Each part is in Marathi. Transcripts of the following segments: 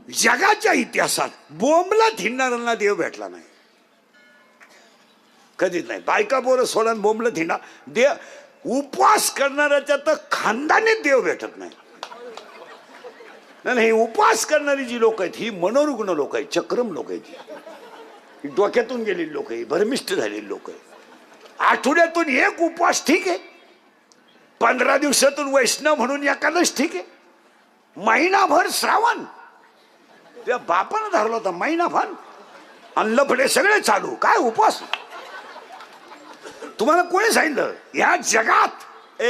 जगाच्या इतिहासात बोंबला थिंडणाऱ्यांना देव भेटला नाही, कधीच नाही. बायका पोरं सोडून बोंबला थिंडा देव, उपवास करणाऱ्याच्या तर खानदानीत देव भेटत नाही. नाही, उपवास करणारी जी लोक आहेत ही मनोरुग्ण लोक आहेत, चक्रम लोक आहेत, ही डोक्यातून गेलेली लोक आहे, भरमिष्ट झालेली लोक आहे. आठवड्यातून एक उपवास ठीक आहे, 15 दिवसातून वैष्णव म्हणून एकादश ठीक आहे, महिनाभर श्रावण त्या बापानं धरला होता, महिनाभर अनलफडे सगळे चालू, काय उपवास? तुम्हाला कोणी सांगितलं या जगात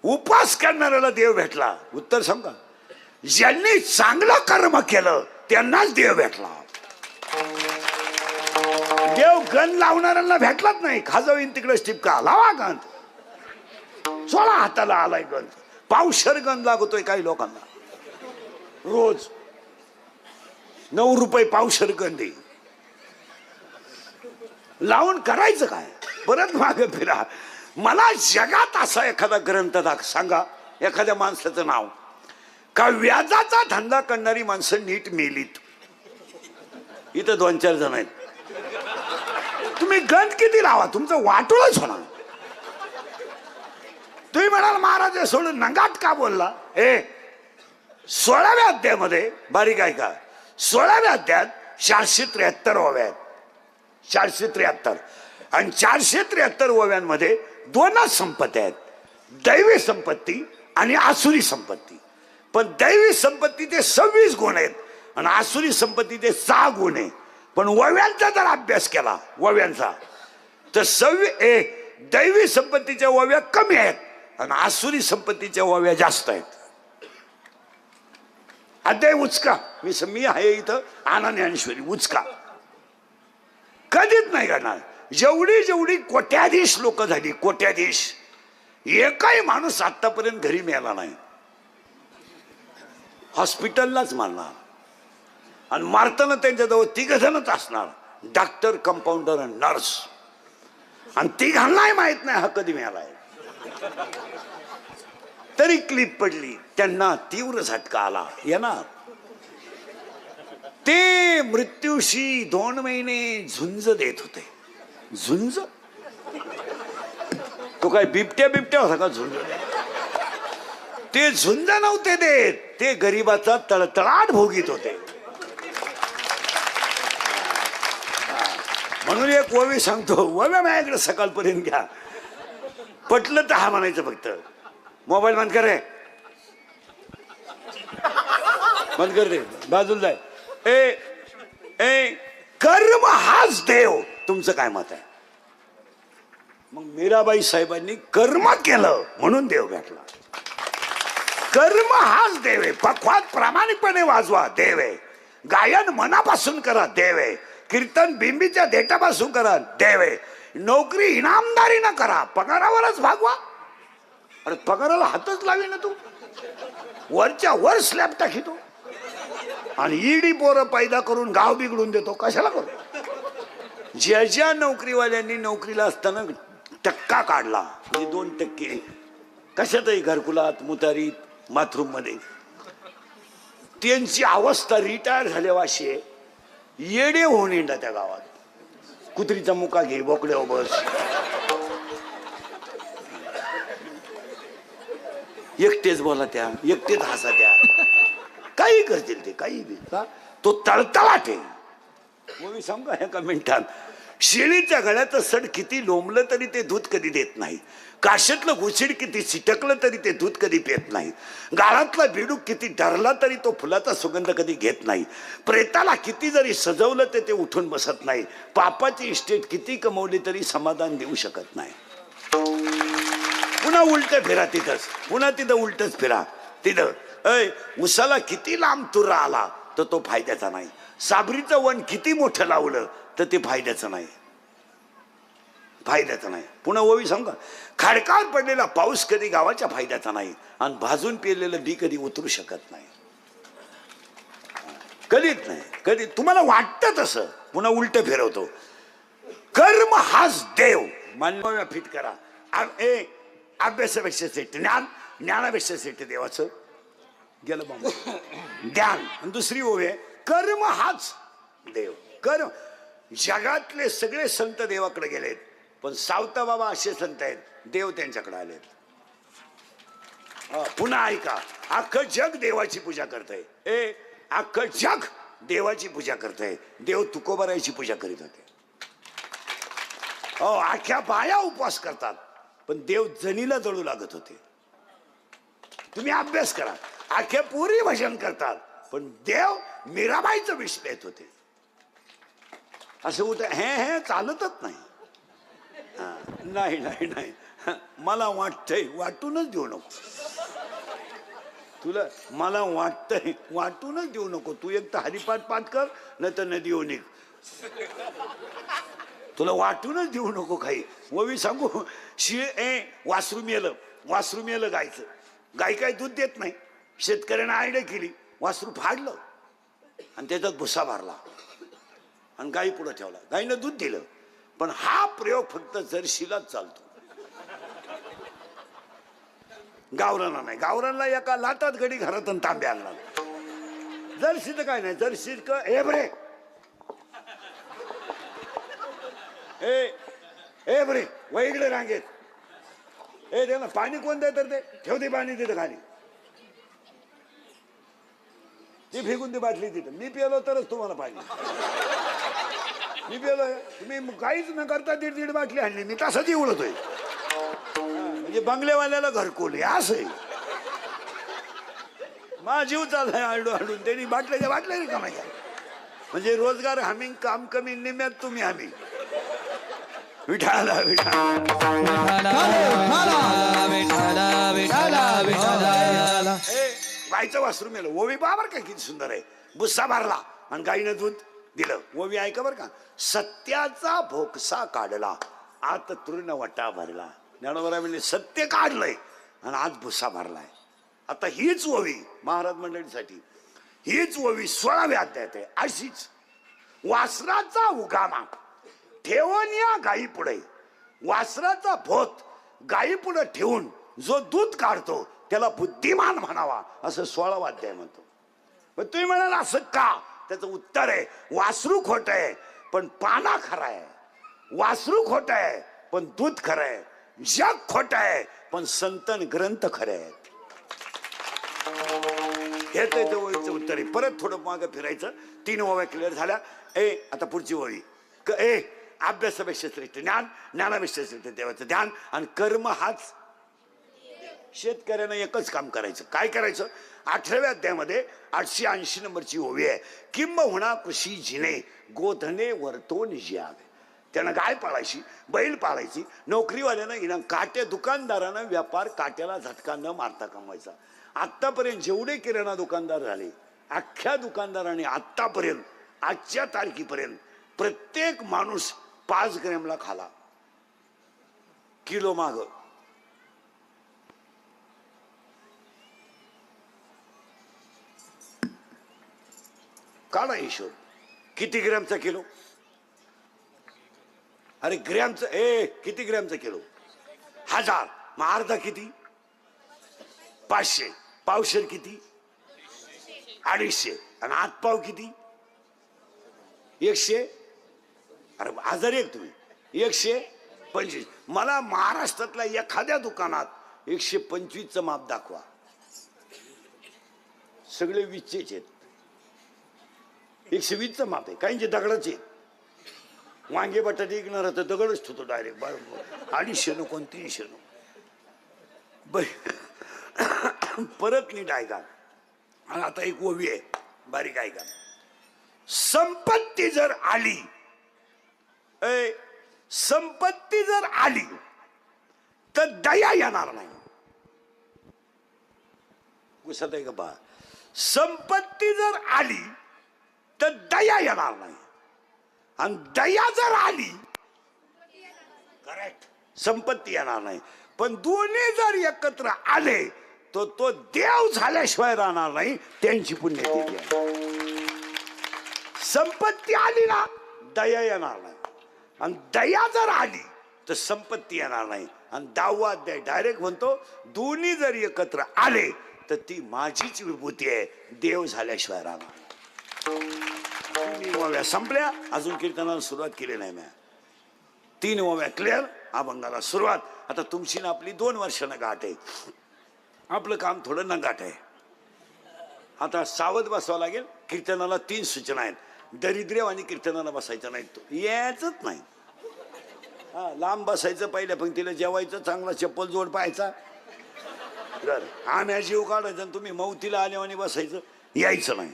उपवास करणाऱ्याला देव भेटला? उत्तर सांगा, ज्यांनी चांगलं कर्म केलं त्यांनाच देव भेटला. देव गण लावणाऱ्यांना भेटलाच नाही. खाजवीन तिकडे टिपका लावा गण, 16 हाताला आलाय गण, पावशर गण लागतोय काही लोकांना रोज. 9 रुपये पावशर गण दे लावून करायचं काय? परत मागे फिरा. मला जगात असा एखादा ग्रंथ सांगा, एखाद्या माणसाचं नाव का व्याजाचा धंदा करणारी माणसं नीट मेलीत. इथं 2-4 जण आहेत. तुम्ही गंध किती लावा तुमचं वाटोळच होणार. तुम्ही म्हणाल महाराज सोडून नंगाट का बोलला? 16व्या अध्यायामध्ये बारीक आहे का, 16व्या अध्यायात 473 ओव्या आहेत, 473. आणि 473 ओव्यांमध्ये 2च संपत्ती आहेत, दैवी संपत्ती आणि आसुरी संपत्ती. पण दैवी संपत्तीचे 26 गुण आहेत आणि आसुरी संपत्तीचे 6 गुण आहे. पण ओव्यांचा जर अभ्यास केला ओव्यांचा तर दैवी संपत्तीच्या ओव्या कमी आहेत आणि आसुरी संपत्तीच्या ओव्या जास्त आहेत. अध्याय उचका, मी आहे इथं आनंद ज्ञानेश्वरी उचका, कधीच नाही करणार. जेवढी कोट्याधीश लोक झाली, कोट्याधीश, एकही माणूस आतापर्यंत घरी मिळाला नाही. हॉस्पिटललाच मारणार आणि मारताना त्यांच्याजवळ 3 जणच असणार, डॉक्टर, कंपाऊंडर आणि नर्स. आणि 3घांनाही माहित नाही हा कधी मिळालाय. तरी क्लिप पडली, त्यांना तीव्र झटका आला. येणार ते मृत्यूशी 2 महिने झुंज देत होते. झुंज? तो काय बिबट्या होता का झुंज? ते झुंज नव्हते देत, ते गरीबाचा तळतळाट भोगीत होते. म्हणून एक ओवी सांगतो, ओव्या माझ्याकडे सकाळपर्यंत घ्या, पटलं तर हा म्हणायचं. फक्त मोबाईल बंद कर रे, बंद कर रे, बाजूला जाय. कर्म हाच देव. तुमचं काय मत आहे? मग मीराबाई साहेबांनी कर्म केलं म्हणून देव भेटला. कर्म हाच देव आहे. पखवात प्रामाणिकपणे वाजवा, देव आहे. गायन मनापासून करा, देव आहे. कीर्तन बिंबीच्या देठापासून करा, देव आहे. नोकरी इनामदारीनं करा, पगारावरच भागवा. अरे पगाराला हातच लावी ना तू, वरच्या वर स्लॅब टाकीतो आणि ईडी पोरं पैदा करून गाव बिघडून देतो. कशाला करू? ज्या नोकरीवाल्यांनी नोकरीला असताना टक्का काढला, म्हणजे 2% कशातही, घरकुलात, मुतारीत, बाथरूम मध्ये, त्यांची अवस्था रिटायर झाल्या अशी आहे. येडे होऊन येणार त्या गावात. कुत्रीचा मुका घे, बोकड्या बस, एकटेच बोला त्या, एकटेच हसा त्या, काही करतील ते, काही बी. तो तळतळाट आहे. मी सांगू एका मिनिटात, शेळीच्या गळ्याचं सड किती लोंबलं तरी ते दूध कधी देत नाही. काशातलं घुशीड किती चिटकलं तरी ते दूध कधी पित नाही. गाळातला बेडूक किती डरला तरी तो फुलाचा सुगंध कधी घेत नाही. प्रेताला किती जरी सजवलं तर ते उठून बसत नाही. पापाची इस्टेट किती कमवली तरी समाधान देऊ शकत नाही. पुन्हा उलट फिरा तिथंच, पुन्हा तिथं उलटच फिरा. तिथं उसाला किती लांब तुरा आला तर तो फायद्याचा नाही. साबरीचं वन किती मोठं लावलं तर ते फायद्याचं नाही, फायद्याचं नाही. पुन्हा ओवी सांगा, खडकावर पडलेला पाऊस कधी गावाच्या फायद्याचा नाही आणि भाजून पेरलेलं बी कधी उतरू शकत नाही, कधीच नाही. कधी तुम्हाला वाटतं तसं, पुन्हा उलट फिरवतो. कर्म हाच देव. मान्य फिट करा. अभ्यासापेक्षा सेट ज्ञान, ज्ञानापेक्षा सेट देवाचं गेलं बाबा. ध्यान. आणि दुसरी ओवी आहे कर्म हाच देव. कर्म. जगातले सगळे संत देवाकडे गेलेत, पण सावता बाबा असे संत आहेत देव त्यांच्याकडे आलेत. पुन्हा ऐका, अख्खं जग देवाची पूजा करतंय. अख्खं जग देवाची पूजा करतंय. देव तुकोबारायची पूजा करीत होते. अख्ख्या बाया उपवास करतात, पण देव जनीला जळू लागत होते. तुम्ही अभ्यास करा. अख्ख्या पुरी भजन करतात, पण देव मीराबाईचं विष पेत होते. असं होत हे चालतच नाही. नाही नाही नाही, मला वाटतंय वाटूनच देऊ नको तुला. मला वाटतंय वाटूनच देऊ नको. तू एक तर हरिपाठ पाठ कर, नाही तर नदी येऊ निघ. तुला वाटूनच देऊ नको काही. ववी सांगू वासरू मेलं. वासरू मेलं गायचं. गाय काय दूध देत नाही. शेतकऱ्यानं आयडिया केली, वासरू फाडलं आणि त्याच्यात भुसा भरला आणि गाई पुढे ठेवला. गाईनं दूध दिलं. पण हा प्रयोग फक्त जर्शीलाच चालतो, गावराना नाही. गावरानला एका लाटात गडी घरात तांबे आणला. जर्सी तर काय नाही. जर्सी हे बरे ए बरे व इकडे रांगेत दे ना पाणी. कोण दे तर ते ठेव दे पाणी तिथं खाली. ती फेकून ती बाटली तिथं. मी पिलो तरच तुम्हाला पाणी. मी पिलोय, तुम्ही काहीच न करता दीड बाटली आणली. मी तसाच उडतोय. म्हणजे बंगलेवाल्याला घरकुल असं आहे. माझा जीव चाललाय आडू आडून. त्यांनी बाटल्याच्या बाटल्या कमायच्या. म्हणजे रोजगार हमी काम कमी, निम्यात तुम्ही हमी. विठाला गायचं वासरू मेलं. ओवी बाबर काय किती सुंदर आहे. भुस्सा भरला आणि गाईनं दूध दिलं. ओवी ऐका बरं का. सत्याचा भोकसा काढला, आत तृण वटा भरला. ज्ञानोबा म्हणजे सत्य काढलंय आणि आज भुसा भरलाय. आता हीच ओवी महाराज मंडळीसाठी, हीच ओवी 16व्या अध्यायात आहे. अशीच वासराचा उगामा ठेवून या गाई पुढे, वासराचा भोत गाई पुढे ठेवून जो दूध काढतो त्याला बुद्धिमान म्हणावा, असं 16वा अध्याय म्हणतो. पण तुम्ही म्हणाल असं का? त्याचं उत्तर आहे, वासरू खोट आहे पण पाना खरा आहे. वासरू खोट आहे पण दूध खरं आहे. जग खोट आहे पण संतन ग्रंथ खरे आहेत. हे त्याचं ओळीचं उत्तर आहे. परत थोडं मागं फिरायचं. 3 ओव्या क्लिअर झाल्या. आता पुढची ओळी. अभ्यासापेक्षा श्रेष्ठ ज्ञान, ज्ञानापेक्षा श्रेष्ठ देवाचं ध्यान, आणि कर्म हाच. शेतकऱ्यानं एकच काम करायचं. काय करायचं? 18व्या अध्यायामध्ये 880 नंबरची ओवी आहे. किंबहुना कृषी जिने गोधने वर्तोन जियावे. त्यानं गाय पाळायची, बैल पाळायची. नोकरीवाल्यानं इनाम, काट्या दुकानदारानं व्यापार काट्याला झटका न मारता कमवायचा. आत्तापर्यंत जेवढे किराणा दुकानदार झाले, अख्ख्या दुकानदाराने आत्तापर्यंत आजच्या तारखेपर्यंत प्रत्येक माणूस 5 ग्रॅमला खाला. किलो माग काढा हिशोब. किती ग्रॅमचा किलो? अरे ग्रॅमचं किती ग्रॅमचा किलो? 1000. मग अर्धा किती? 500. पावशेर किती? 250. आणि आतपाव किती? 100. अरे 1001 तुम्ही 125. मला महाराष्ट्रातल्या एखाद्या दुकानात 125चं माप दाखवा. सगळे 20चेच आहेत. 120चं माप आहे. काहींचे दगडाचे. वांगे बटाटे विकणार तर दगडच ठेवतो डायरेक्ट. 250 नको 300 नको. परत नीट ऐका. आणि आता एक ओवी आहे, बारीक ऐका. संपत्ती जर आली, संपत्ती जर आली तर दया येणार नाही. घुसत आहे का बा? संपत्ती जर आली तर दया येणार नाही. आणि दया जर आली, करेक्ट, संपत्ती येणार नाही. पण दोन्ही जर एकत्र आले तर तो देव झाल्याशिवाय राहणार नाही. त्यांची पुण्यतिथी आहे. संपत्ती आली ना, दया येणार नाही. आणि दया जर आली तर संपत्ती येणार नाही. आणि 10वा अध्याय डायरेक्ट म्हणतो, दोन्ही जर एकत्र आले तर ती माझीच विभूती आहे, देव झाल्याशिवाय राहणार. 3 ओव्या संपल्या, अजून कीर्तनाला सुरुवात केली नाही मी. 3 ओव्या क्लिअर, अभंगाला सुरुवात. आता तुमची ना आपली 2 वर्षानं गाठ आहे, आपलं काम थोडं नंगाट आहे. आता सावध बसावं लागेल. कीर्तनाला 3 सूचना आहेत. दरिद्र्य आणि कीर्तनाला बसायचं नाही, तो यायचंच नाही. हा, लांब बसायचं, पहिल्या पंक्तीला जेवायचं, चांगला चप्पल जोड पाहायचा, आम्ही जीव काढायचा, आणि तुम्ही मौतीला आले आणि बसायचं, यायचं नाही.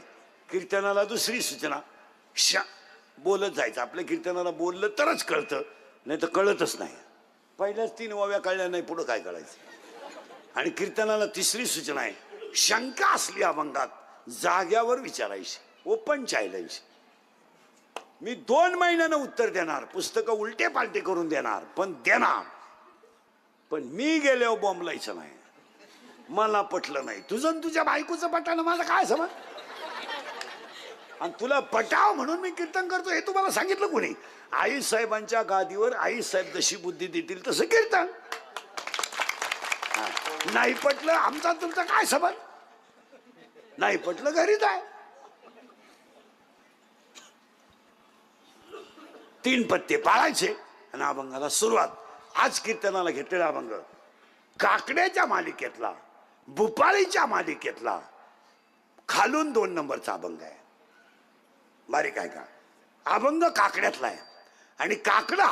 कीर्तनाला दुसरी सूचना, बोलत जायचं. आपल्या कीर्तनाला बोललं तरच कळतं, नाही तर कळतच नाही. पहिल्याच 3 ओव्या कळल्या नाही, पुढं काय कळायचं. आणि कीर्तनाला तिसरी सूचना आहे, शंका असली अभंगात जाग्यावर विचारायची, ओपन चॅलेंज. मी 2 महिन्यानं उत्तर देणार, पुस्तकं उलटे पालटे करून देणार, पण देणार. पण मी गेल्यावर बोंबलायचं नाही. मला पटलं नाही, तुझं तुझ्या बायकोचं पटानं माझं काय समज. आणि तुला पटाव म्हणून मी कीर्तन करतो हे तुम्हाला सांगितलं कोणी? आई साहेबांच्या गादीवर आई साहेब जशी बुद्धी देतील तसं कीर्तन. नाही पटलं आमचा तुमचा काय समज, नाही पटलं घरी जाय. 3 पत्ते पाळायचे आणि अभंगाला सुरुवात. आज कीर्तनाला घेतलेला अभंग काकड्याच्या मालिकेतला, भुपाळीच्या मालिकेतला खालून 2 नंबरचा अभंग आहे. बारीक आहे का? अभंग काकड्यातला आहे. आणि काकडा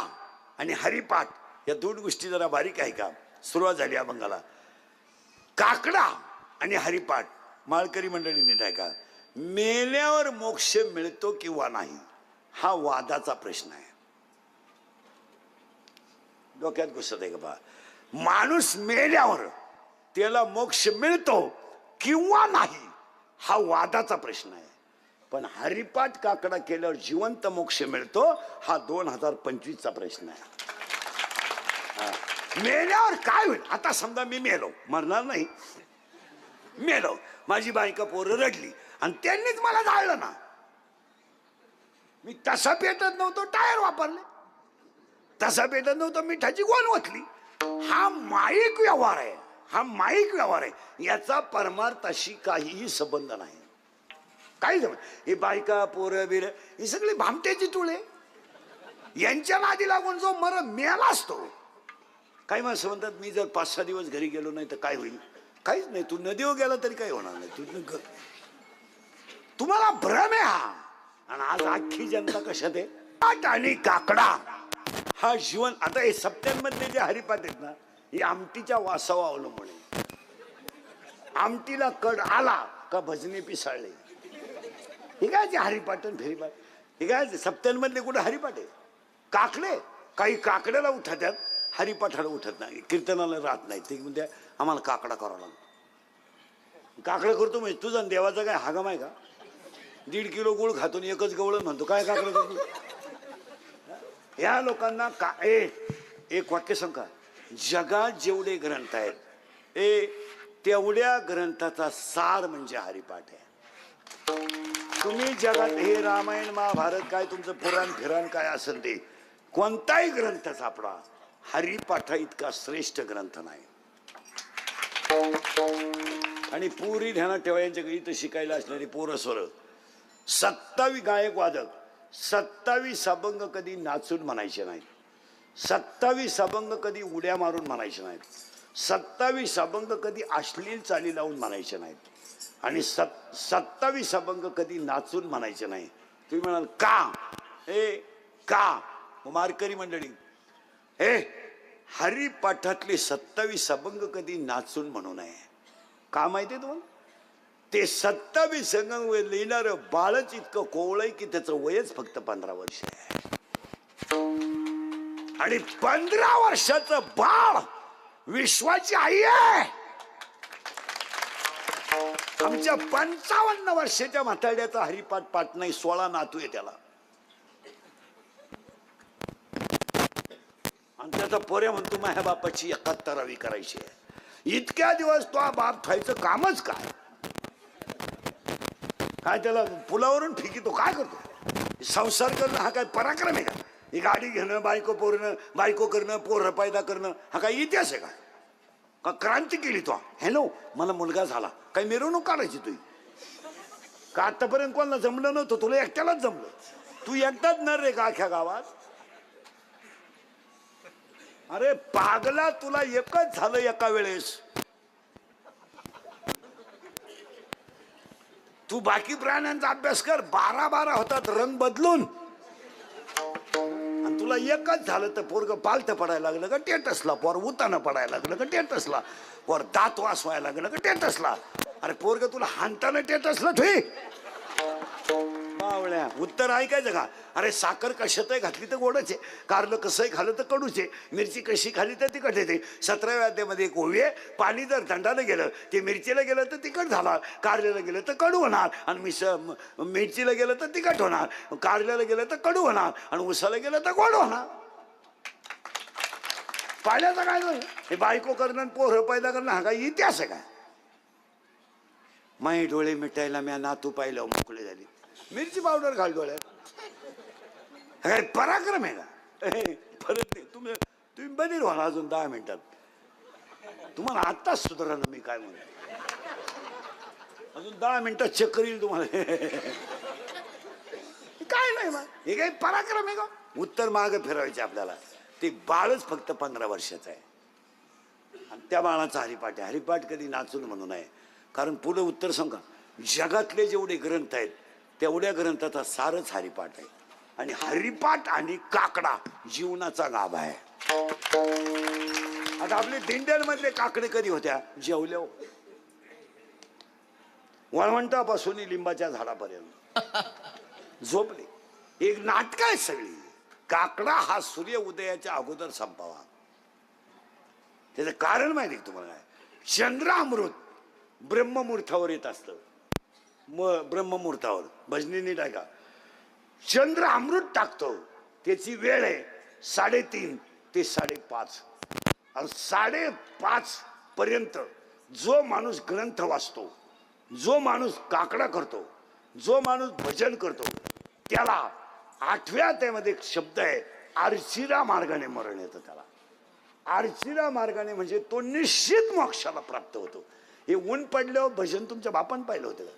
आणि हरिपाठ या 2 गोष्टी जरा बारीक आहे का? सुरुवात झाली अभंगाला. काकडा आणि हरिपाठ माळकरी मंडळींनी आहे का? मेल्यावर मोक्ष मिळतो किंवा नाही हा वादाचा प्रश्न आहे. डोक्यात घुसत आहे का बा? माणूस मेल्यावर त्याला मोक्ष मिळतो किंवा नाही हा वादाचा प्रश्न आहे. पण हरिपाठ काकडा केल्यावर जिवंत मोक्ष मिळतो हा 2025चा प्रश्न आहे. मेल्यावर काय होईल? आता समजा मी मेलो, मरणार नाही, मेलो, माझी बायका पोरं रडली आणि त्यांनीच मला जाळलं ना, मी तसा पेटत नव्हतो, टायर वापरले, तसा पेटत नव्हतो, मिठाची गोण ओतली. हा माईक व्यवहार आहे, हा माईक व्यवहार आहे. याचा परमार्थाशी काहीही संबंध नाही. काही संबंध. हे बायका पोरं बिर ही सगळी भामट्याची टोळे, यांच्या नादी लागून जो मेला असतो. काही माणसं म्हणतात मी जर 5-6 दिवस घरी गेलो नाही तर काय होईल? काहीच नाही, तू नदीवर गेला तरी काही होणार नाही. तुम्हाला भ्रम आहे हा. आणि आज अख्खी जनता कशात आहे? पाट आणि काकडा हा जीवन. आता हे सप्त्यांमधले जे हरिपाठ आहेत ना, हे आमटीच्या वासावर अवलंबून आहे. आमटीला कड आला का भजने पिसाळले. हे काय ते हरिपाठ आणि फेरीपाठ? हे काय सप्त्यांमधले कुठे हरिपाठ आहे? काकडे काही काकड्याला उठतात, हरिपाठाला उठत नाही, कीर्तनाला राहत नाही. ते म्हणजे आम्हाला काकडा करावा लागतो. काकडा करतो म्हणजे तुझा देवाचा काय हागम आहे का? 1.5 किलो गुळ खातो आणि 1च गवळण म्हणतो, काय काकडा करतो? या लोकांना एक वाक्य सांग का, जगात जेवढे ग्रंथ आहेत तेवढ्या ग्रंथाचा सार म्हणजे हरिपाठ आहे. तुम्ही जगात हे रामायण महाभारत काय तुमचं पुराण फिराण काय असेल ते कोणताही ग्रंथ सापडा, हरिपाठा इतका श्रेष्ठ ग्रंथ नाही. आणि पुरी ध्यानात ठेवा, यांच्या इथं शिकायला असणारी पोरं सोरं 27 गायक वादक 27 अभंग कधी नाचून म्हणायचे नाहीत, 27 अभंग कधी उड्या मारून म्हणायचे नाहीत, 27 अभंग कधी अश्लील चाली लावून म्हणायचे नाहीत, आणि 27 अभंग कधी नाचून म्हणायचे नाही. तुम्ही म्हणाल का? का मारकरी मंडळी, हरिपाठातले 27 अभंग कधी नाचून म्हणू नये. का माहितीये तुम्हाला? ते 27 अभंग लिहिणार बाळच इतकं कोवळय की त्याचं वयच फक्त 15 वर्ष आहे. आणि 15 वर्षाचं बाळ विश्वाची आई आहे. आमच्या 55 वर्षाच्या म्हाताड्याचा हरिपाठ पाठ नाही, 16 नातू आहे त्याला. आणि त्याचा पोऱ्या म्हणतो माझ्या बापाची 71वी करायची आहे. इतक्या दिवस तो बाप खायचं कामच काय? काय त्याला पुलावरून फिकितो? काय करतो? संसार करणं हा काय पराक्रम आहे का? ही गाडी घेणं, बायको करणं, पोरं पैदा करणं हा काय इतिहास आहे का? का क्रांती केली तो? हॅलो, मला मुलगा झाला, काही मिरवणूक काढायची तुझी का? आतापर्यंत कोणाला जमलं नव्हतं, तुला एकट्यालाच जमलं. तू एकटाच नर रे का अख्ख्या गावात? अरे पागला, तुला एकच झालं एका वेळेस. तू बाकी प्राण्यांचा अभ्यास कर, 12 होतात रंग बदलून, आणि तुला एकच झालं तर पोरग पालथं पडायला लागलं का टेटसला, पोर उताना पडायला लागलं का टेटसला, पोर दात वासवायला लागलं का टेटसला. अरे पोरग तुला हाणताना टेटसला ठुई बावळ्या. उत्तर ऐकायचं का? अरे साखर कशातही घातली तर गोडच आहे, कारलं कसंही खाल्लं तर कडूच आहे, मिरची कशी खाली तर तिखट येते. 17व्या अध्यायामध्ये एक ओवी आहे, पाणी जर थंडानं गेलं ते मिरचीला गेलं तर तिखट झालं, कारल्याला गेलं तर कडू होणार, आणि मिरचीला गेलं तर तिखट होणार, कारल्याला गेलं तर कडू होणार, आणि उसाला गेलं तर गोड होणार. पाण्याचं काय झालं? हे बायको करणं पोरं पैदा करणं हा काय इतिहास आहे काय? माई डोळे मिटायला म्या नातू पाहिलं मोकळे झाली, मिरची पावडर घाल डोळ्यात. काय पराक्रम आहे का? परत नाही. तुम्ही बधीर व्हा अजून 10 मिनिटात. तुम्हाला आत्ताच सुधारलं मी काय म्हणतो. अजून 10 मिनिटात चक्कर येईल तुम्हाला. काय नाही मग हे काही पराक्रम आहे का? उत्तर मागे फिरवायचे आपल्याला. ते बाळच फक्त 15 वर्षाचं आहे, आणि त्या बाळाचा हरिपाठ आहे. हरिपाठ कधी नाचून म्हणू नये, कारण पुढे उत्तर सांगा. जगातले जेवढे ग्रंथ आहेत तेवढ्या ग्रंथाचा सारच हरिपाठ आहे, आणि हरिपाठ आणि काकडा जीवनाचा गाभा आहे. आता आपले दिंड्यांमधले काकडे कधी होत्या? जेवल्या वळवंटापासून लिंबाच्या झाडापर्यंत झोपले. एक नाटक आहे सगळी. काकडा हा सूर्य उदयाच्या अगोदर संपावा. त्याचं कारण माहिती तुम्हाला काय? चंद्रामृत ब्रह्ममुहूर्तावर येत असतं. ब्रह्ममुहूर्तावर भजनीने टाका, चंद्र अमृत टाकतो, त्याची वेळ आहे 3:30 ते 5:30. आणि 5:30 पर्यंत जो माणूस ग्रंथ वाचतो, जो माणूस काकडा करतो, जो माणूस भजन करतो, त्याला 8व्या त्यामध्ये एक शब्द आहे, आर्चिरा मार्गाने मरण येतं. त्याला आर्चिरा मार्गाने म्हणजे तो निश्चित मोक्षाला प्राप्त होतो. हे ऊन पडल्यावर भजन तुमच्या बापान पाहिलं होतं का?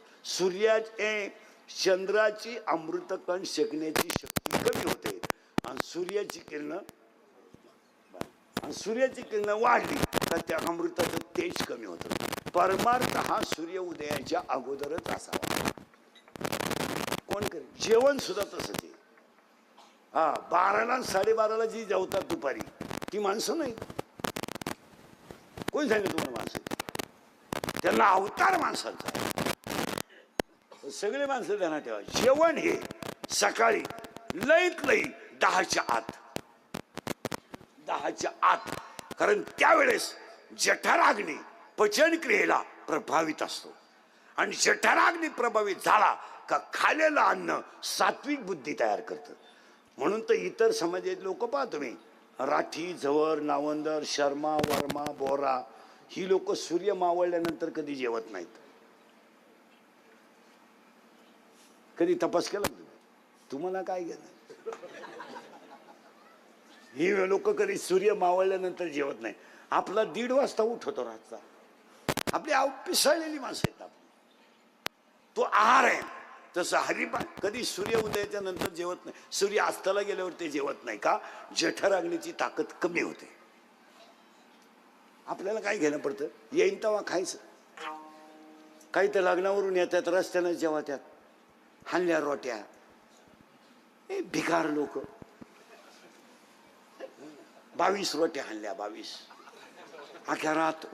चंद्राची अमृतकण शेकण्याची शक्ती कमी होते, आणि सूर्याची किरण वाढली तर त्या अमृताचं तेज कमी होतं. परमार्थ हा सूर्य उदयाच्या अगोदरच असावा. कोण करेल? जेवण सुद्धा तसंच आहे. 12ला 12:30ला जी जेवतात दुपारी ती माणसं नाही. कोण सांगितलं तुम्हाला माणसं? त्यांना अवतार माणसांचा. सगळे माणसं ध्यानात ठेवा. जेवण हे सकाळी लईत लई 10च्या आत, कारण त्यावेळेस जठराग्नी पचन क्रियेला प्रभावित असतो, आणि जठराग्नी प्रभावित झाला का खालेलं अन्न सात्विक बुद्धी तयार करतं. म्हणून तर इतर समाजात लोक पहा तुम्ही, राठी, झवर, नावंदर, शर्मा, वर्मा, बोरा, ही लोक सूर्य मावळल्यानंतर कधी जेवत नाहीत. कधी तपास केला तुम्हाला काय घेणं? ही लोक कधी सूर्य मावळल्यानंतर जेवत नाही. आपला 1:30 वाजता उठवतो रातचा. आपली पिसळलेली माणसं आहेत. तो आहार आहे. तसं हरिपाठ कधी सूर्य उदयाच्या नंतर जेवत नाही. सूर्य अस्ताला गेल्यावर ते जेवत नाही का? जठराग्नीची ताकद कमी होते. आपल्याला काय घेणं पडतं? येईन तेव्हा खायचं. काही तर लग्नावरून येतात, रस्त्यानं जेव्हा त्यात हाणल्या रोट्या. भिकार लोक 22 रोट्या हाणल्या, 22 अख्या रात.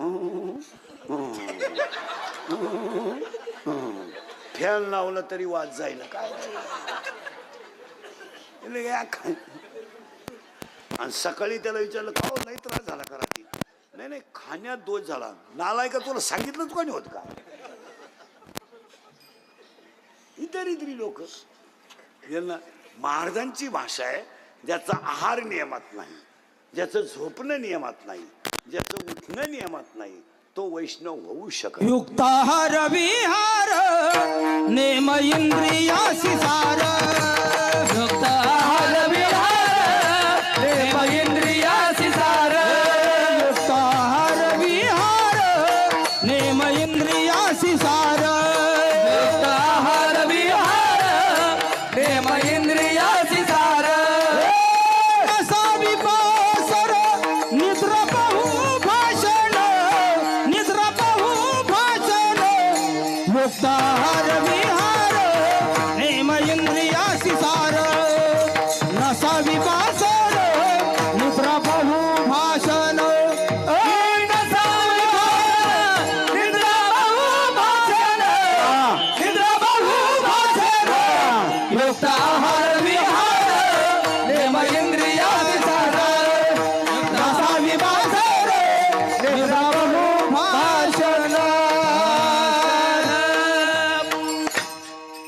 फॅन लावलं तरी वाज जाईल काय. आणि सकाळी त्याला विचारलं, खाऊ नाही त्रास झाला का रात्री? नाही, खाण्यात दोष झाला. नालाय का, तुला सांगितलं तू का नाही होत का? इतरी लोक यांना महाराजांची भाषा आहे, ज्याचा आहार नियमात नाही, ज्याचं झोपणं नियमात नाही, ज्याचं उठणं नियमात नाही, तो वैष्णव होऊ शकत. युक्ताहार विहार नेम इंद्रियासी सार. युक्ताहार विहार नेम इंद्रियासी सार. युक्ताहार विहार मुक्ताहार विहार